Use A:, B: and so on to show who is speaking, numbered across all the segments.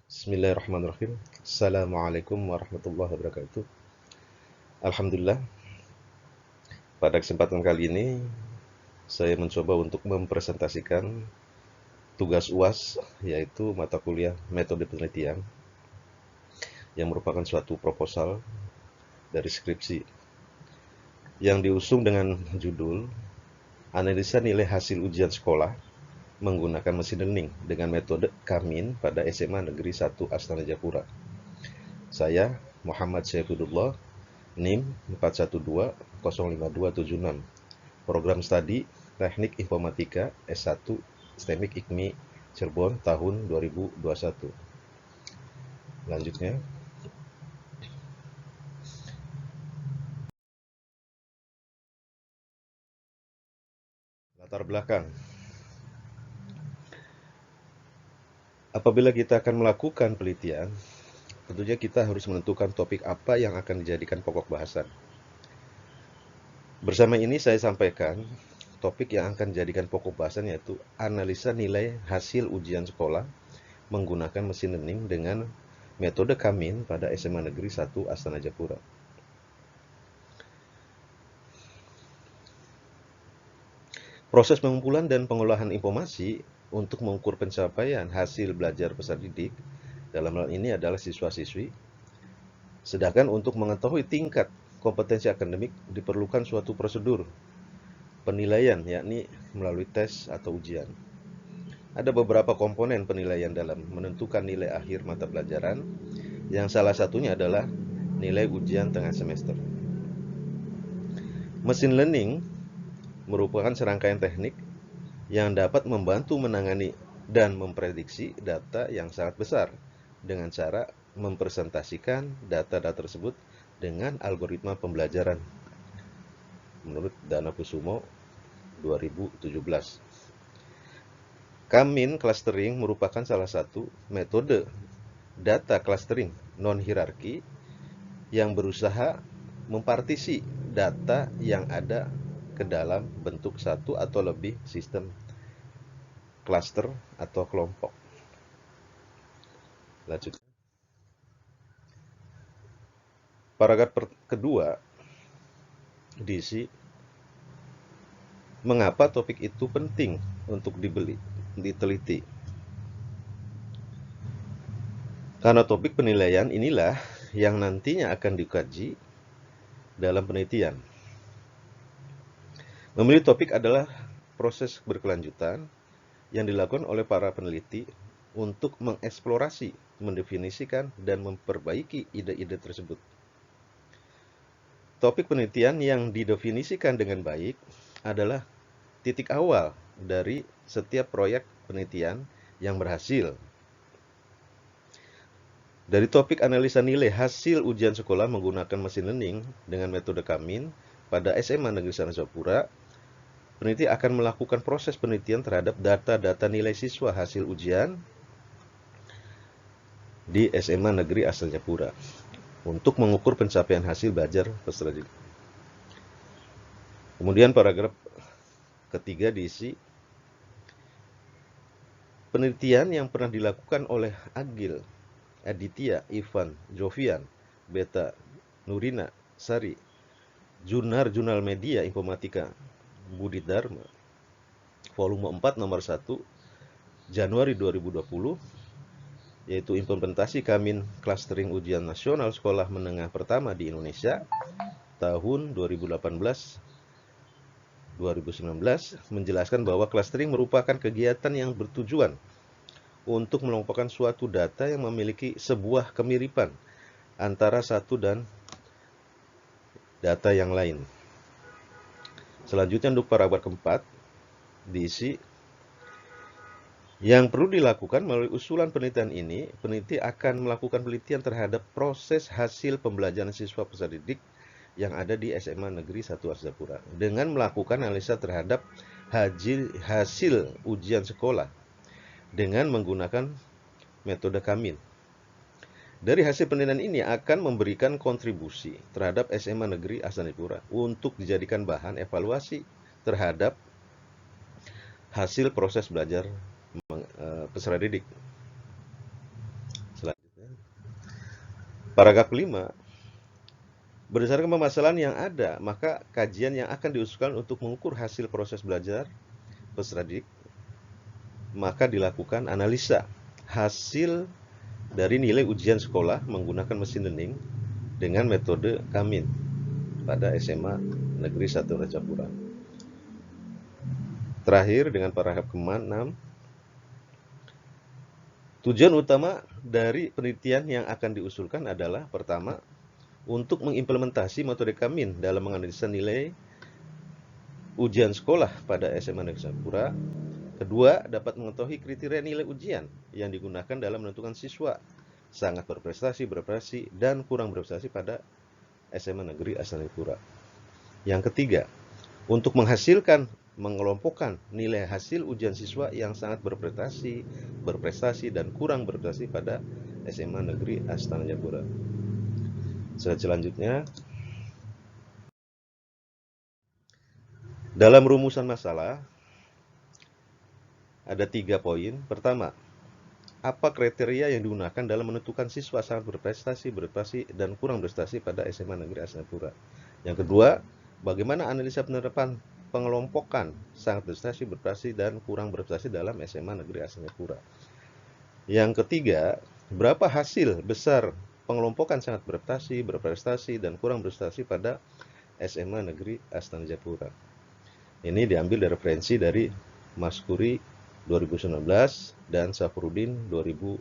A: Bismillahirrahmanirrahim. Assalamualaikum warahmatullahi wabarakatuh. Alhamdulillah, pada kesempatan kali ini saya mencoba untuk mempresentasikan tugas UAS, yaitu mata kuliah metode penelitian, yang merupakan suatu proposal dari skripsi yang diusung dengan judul Analisa Nilai Hasil Ujian Sekolah menggunakan mesin learning dengan metode Kamin pada SMA Negeri 1 Astana Japura. Saya Muhammad Syaifudullah, NIM 412052276. Program Studi Teknik Informatika S1 STEMIK IKMI Cirebon tahun 2021. Lanjutnya, latar belakang. Apabila kita akan melakukan penelitian, tentunya kita harus menentukan topik apa yang akan dijadikan pokok bahasan. Bersama ini saya sampaikan topik yang akan dijadikan pokok bahasan yaitu analisa nilai hasil ujian sekolah menggunakan mesin learning dengan metode Kamin pada SMA Negeri 1 Astana Japura. Proses pengumpulan dan pengolahan informasi untuk mengukur pencapaian hasil belajar peserta didik dalam hal ini adalah siswa-siswi. Sedangkan untuk mengetahui tingkat kompetensi akademik diperlukan suatu prosedur penilaian, yakni melalui tes atau ujian. Ada beberapa komponen penilaian dalam menentukan nilai akhir mata pelajaran, yang salah satunya adalah nilai ujian tengah semester. Mesin learning merupakan serangkaian teknik yang dapat membantu menangani dan memprediksi data yang sangat besar dengan cara mempresentasikan data-data tersebut dengan algoritma pembelajaran menurut Dana Kusumo 2017. Kamin clustering merupakan salah satu metode data clustering non-hierarki yang berusaha mempartisi data yang ada ke dalam bentuk satu atau lebih sistem cluster atau kelompok. Lanjut. Paragraf kedua diisi mengapa topik itu penting untuk diteliti. Karena topik penilaian inilah yang nantinya akan dikaji dalam penelitian. Memilih topik adalah proses berkelanjutan yang dilakukan oleh para peneliti untuk mengeksplorasi, mendefinisikan, dan memperbaiki ide-ide tersebut. Topik penelitian yang didefinisikan dengan baik adalah titik awal dari setiap proyek penelitian yang berhasil. Dari topik analisa nilai hasil ujian sekolah menggunakan mesin learning dengan metode Kamin pada SMA Negeri 1 Japura, peneliti akan melakukan proses penelitian terhadap data-data nilai siswa hasil ujian di SMA Negeri Asal Japura untuk mengukur pencapaian hasil belajar peserta didik. Kemudian paragraf ketiga diisi penelitian yang pernah dilakukan oleh Agil, Aditya, Ivan, Jovian, Beta, Nurina, Sari, Jurnal Media Informatika, Budi Dharma, volume 4 nomor 1, Januari 2020, yaitu implementasi Kamin Clustering Ujian Nasional Sekolah Menengah Pertama di Indonesia tahun 2018-2019, menjelaskan bahwa clustering merupakan kegiatan yang bertujuan untuk mengelompokkan suatu data yang memiliki sebuah kemiripan antara satu dan data yang lain. Selanjutnya untuk paragraf keempat diisi yang perlu dilakukan melalui usulan penelitian ini, peneliti akan melakukan penelitian terhadap proses hasil pembelajaran siswa peserta didik yang ada di SMA Negeri 1 Asdapura dengan melakukan analisa terhadap hasil ujian sekolah dengan menggunakan metode Kamin. Dari hasil penelitian ini akan memberikan kontribusi terhadap SMA Negeri Asdapura untuk dijadikan bahan evaluasi terhadap hasil proses belajar peserta didik. Paragraf kelima, berdasarkan permasalahan yang ada, maka kajian yang akan diusulkan untuk mengukur hasil proses belajar peserta didik, maka dilakukan analisa hasil dari nilai ujian sekolah menggunakan mesin learning dengan metode Kamin pada SMA Negeri 1 Rajapura. Terakhir dengan paragraf ke-6, tujuan utama dari penelitian yang akan diusulkan adalah pertama, untuk mengimplementasi metode Kamin dalam menganalisa nilai ujian sekolah pada SMA Negeri Rajapura. Kedua, dapat mengetahui kriteria nilai ujian yang digunakan dalam menentukan siswa sangat berprestasi, dan kurang berprestasi pada SMA Negeri Asanipura. Yang ketiga, untuk mengelompokkan nilai hasil ujian siswa yang sangat berprestasi, dan kurang berprestasi pada SMA Negeri Astana Jayapura. Selanjutnya, dalam rumusan masalah ada 3 poin. Pertama, apa kriteria yang digunakan dalam menentukan siswa sangat berprestasi, dan kurang berprestasi pada SMA Negeri Astana Jayapura. Yang kedua, bagaimana analisa penerapan pengelompokan sangat berprestasi, dan kurang berprestasi dalam SMA Negeri Astana Jayapura. Yang ketiga, berapa hasil besar pengelompokan sangat berprestasi, dan kurang berprestasi pada SMA Negeri Astana Jayapura. Ini diambil dari referensi dari Maskuri 2019 dan Safrudin 2020.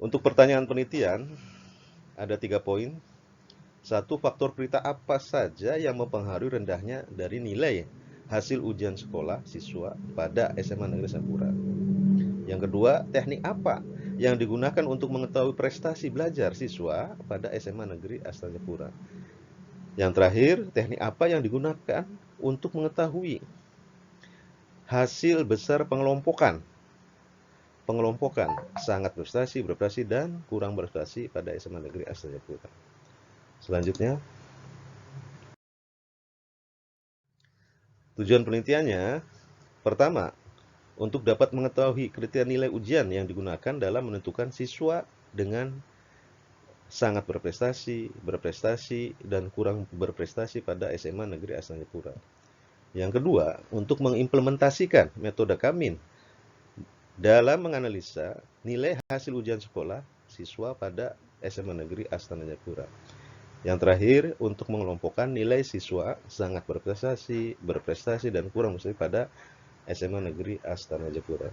A: Untuk pertanyaan penelitian, ada 3 poin. 1. Faktor pelita apa saja yang mempengaruhi rendahnya dari nilai hasil ujian sekolah siswa pada SMA Negeri Jayapura. Yang kedua, teknik apa yang digunakan untuk mengetahui prestasi belajar siswa pada SMA Negeri Astana Jayapura. Yang terakhir, teknik apa yang digunakan untuk mengetahui hasil besar pengelompokan sangat berprestasi, dan kurang berprestasi pada SMA Negeri Astana Jayapura. Selanjutnya, tujuan penelitiannya, pertama, untuk dapat mengetahui kriteria nilai ujian yang digunakan dalam menentukan siswa dengan sangat berprestasi, dan kurang berprestasi pada SMA Negeri Astana Jayapura. Yang kedua, untuk mengimplementasikan metode Kamin dalam menganalisa nilai hasil ujian sekolah siswa pada SMA Negeri Astana Jayapura. Yang terakhir, untuk mengelompokkan nilai siswa sangat berprestasi, dan kurang berprestasi pada SMA Negeri Astana Jayapura.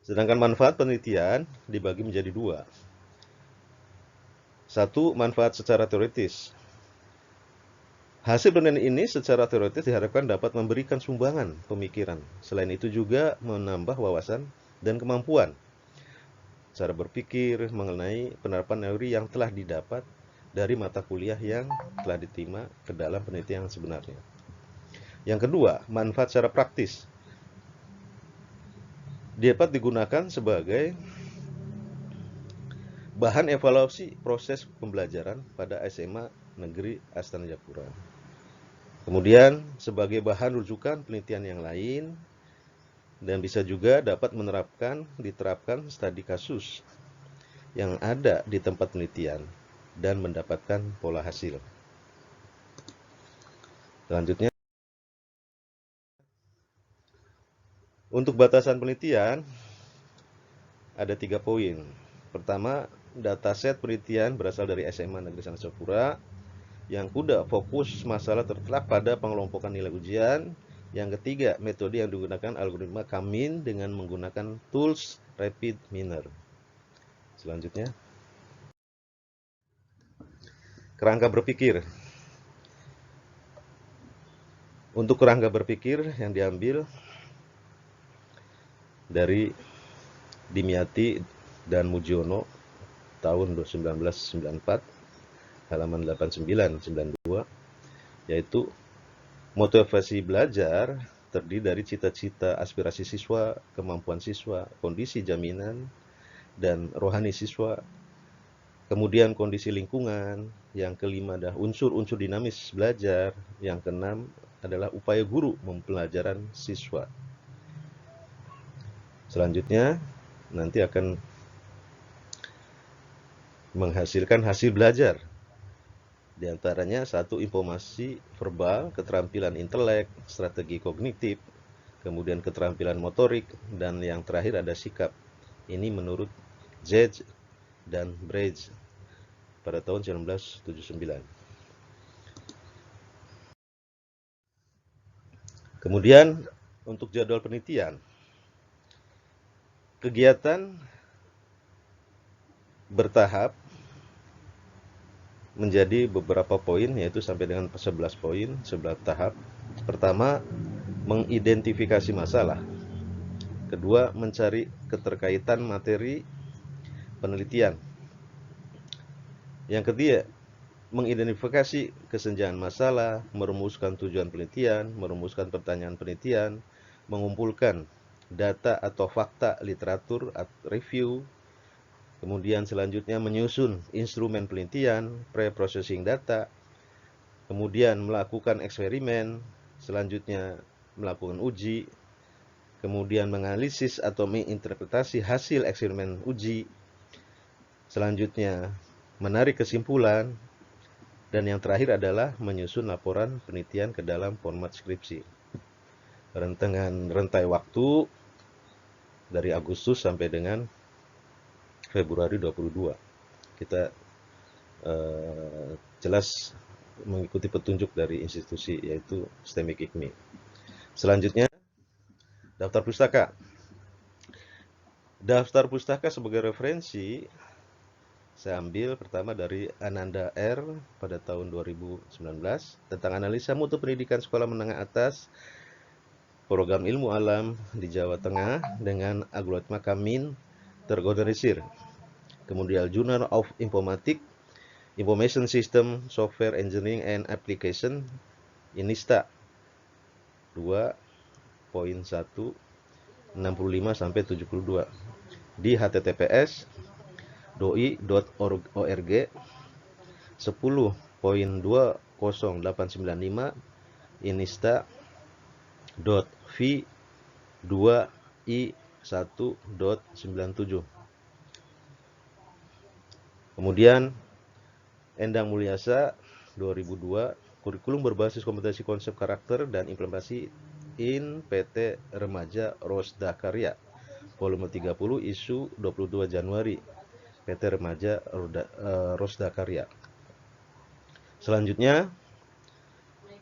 A: Sedangkan manfaat penelitian dibagi menjadi 2. 1. Manfaat secara teoritis. Hasil penelitian ini secara teoritis diharapkan dapat memberikan sumbangan pemikiran. Selain itu juga menambah wawasan dan kemampuan cara berpikir mengenai penerapan teori yang telah didapat dari mata kuliah yang telah diterima ke dalam penelitian yang sebenarnya. Yang kedua, manfaat secara praktis. Dapat digunakan sebagai bahan evaluasi proses pembelajaran pada SMA Negeri Astana Jayapura. Kemudian sebagai bahan rujukan penelitian yang lain, dan bisa juga dapat diterapkan studi kasus yang ada di tempat penelitian dan mendapatkan pola hasil. Selanjutnya, untuk batasan penelitian ada 3 poin. Pertama, dataset penelitian berasal dari SMA Negeri Astana Jayapura yang kuda fokus masalah terletak pada pengelompokan nilai ujian. Yang ketiga, metode yang digunakan algoritma Kamin dengan menggunakan tools Rapid Miner. Selanjutnya, kerangka berpikir. Untuk kerangka berpikir yang diambil dari Dimyati dan Mujiono tahun 1994, halaman 89-92, yaitu motivasi belajar terdiri dari cita-cita, aspirasi siswa, kemampuan siswa, kondisi jaminan, dan rohani siswa. Kemudian kondisi lingkungan. Yang kelima adalah unsur-unsur dinamis belajar. Yang keenam, adalah upaya guru mempelajaran siswa. Selanjutnya nanti akan menghasilkan hasil belajar. Di antaranya satu, informasi verbal, keterampilan intelek, strategi kognitif, kemudian keterampilan motorik, dan yang terakhir ada sikap. Ini menurut Zech dan Bridge pada tahun 1979. Kemudian untuk jadwal penelitian, kegiatan bertahap menjadi beberapa poin, yaitu sampai dengan 11 poin, 11 tahap. Pertama, mengidentifikasi masalah. Kedua, mencari keterkaitan materi penelitian. Yang ketiga, mengidentifikasi kesenjangan masalah, merumuskan tujuan penelitian, merumuskan pertanyaan penelitian, mengumpulkan data atau fakta literatur review. Kemudian selanjutnya menyusun instrumen penelitian, pre-processing data, kemudian melakukan eksperimen, selanjutnya melakukan uji, kemudian menganalisis atau menginterpretasi hasil eksperimen uji, selanjutnya menarik kesimpulan, dan yang terakhir adalah menyusun laporan penelitian ke dalam format skripsi. Dengan rentai waktu dari Agustus sampai dengan Februari 22. Kita jelas mengikuti petunjuk dari institusi, yaitu STEMIC IKMI. Selanjutnya, daftar pustaka. Daftar pustaka sebagai referensi saya ambil pertama dari Ananda R pada tahun 2019 tentang analisa mutu pendidikan sekolah menengah atas program ilmu alam di Jawa Tengah dengan algoritma Kamin terorganisir. Kemudian Journal of Information System, Software Engineering and Application, INISTA 2.1 65 sampai 72 di https doi.org 10.20895 inista.v2i1.97. Kemudian Endang Mulyasa 2002, kurikulum berbasis kompetensi konsep karakter dan implementasi in PT Remaja Rosda Karya, volume 30, isu 22 Januari, PT Remaja Rosda Karya. Selanjutnya,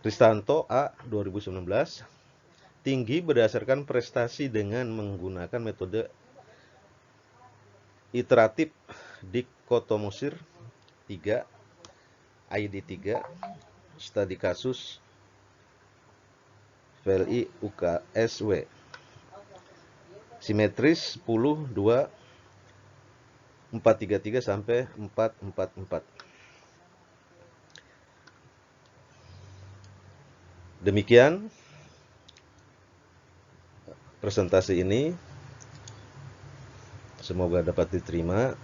A: Kristanto A 2019, tinggi berdasarkan prestasi dengan menggunakan metode iteratif dikotomusir 3, ID 3, studi kasus VLI UKSW, simetris 10, 2, 433 sampai 444. Demikian presentasi ini, semoga dapat diterima.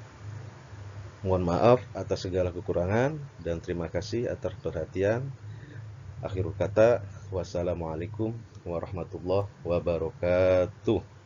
A: Mohon maaf atas segala kekurangan dan terima kasih atas perhatian. Akhirul kata, wassalamualaikum warahmatullahi wabarakatuh.